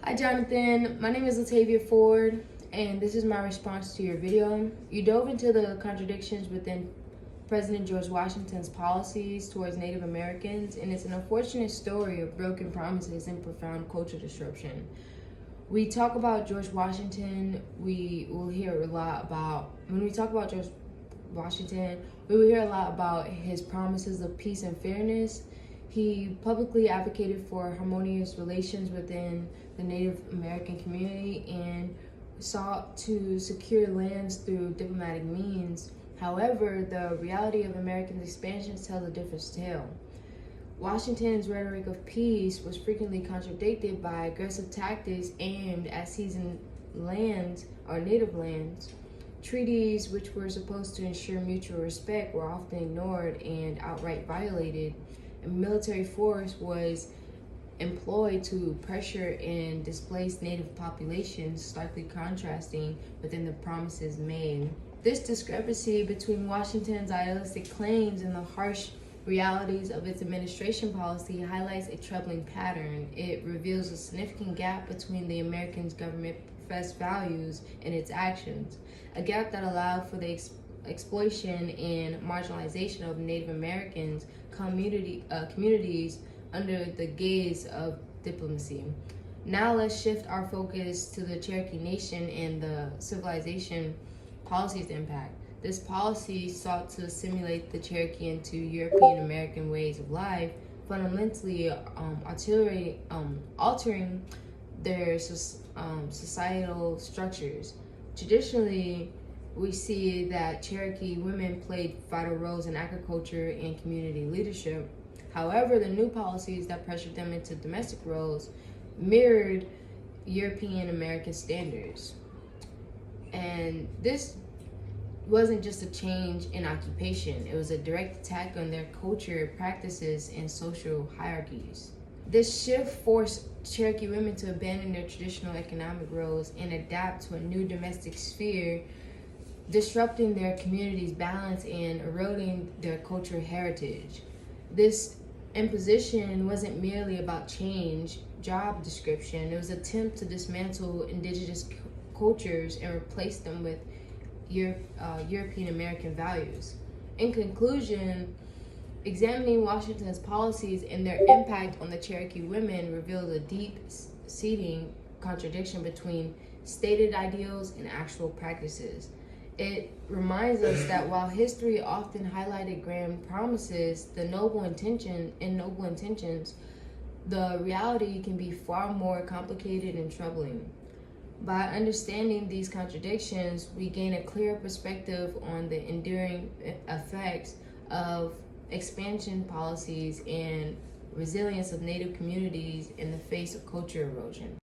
Hi Jonathan, my name is Latavia Ford, and this is my response to your video. You dove into the contradictions within President George Washington's policies towards Native Americans, and it's an unfortunate story of broken promises and profound cultural disruption. We talk about George Washington, we will hear a lot about, when we talk about George Washington, we will hear a lot about his promises of peace and fairness. He publicly advocated for harmonious relations within the Native American community and sought to secure lands through diplomatic means. However, the reality of American expansion tells a different tale. Washington's rhetoric of peace was frequently contradicted by aggressive tactics aimed at seizing lands or native lands. Treaties which were supposed to ensure mutual respect were often ignored and outright violated. And military force was employed to pressure and displace native populations, starkly contrasting within the promises made. This discrepancy between Washington's idealistic claims and the harsh realities of its administration policy highlights a troubling pattern. It reveals a significant gap between the American government professed values and its actions, a gap that allowed for the exploitation and marginalization of Native Americans communities under the gaze of diplomacy. Now let's shift our focus to the Cherokee Nation and the civilization policy's impact. This policy sought to assimilate the Cherokee into European American ways of life, fundamentally altering their societal structures. Traditionally, we see that Cherokee women played vital roles in agriculture and community leadership. However, the new policies that pressured them into domestic roles mirrored European American standards. And this wasn't just a change in occupation, it was a direct attack on their culture, practices, and social hierarchies. This shift forced Cherokee women to abandon their traditional economic roles and adapt to a new domestic sphere, disrupting their community's balance and eroding their cultural heritage. This imposition wasn't merely about job description, it was an attempt to dismantle indigenous cultures and replace them with European American values. In conclusion, examining Washington's policies and their impact on the Cherokee women reveals a deep-seating contradiction between stated ideals and actual practices. It reminds us that while history often highlighted grand promises, noble intentions, the reality can be far more complicated and troubling. By understanding these contradictions, we gain a clearer perspective on the enduring effects of expansion policies and resilience of Native communities in the face of culture erosion.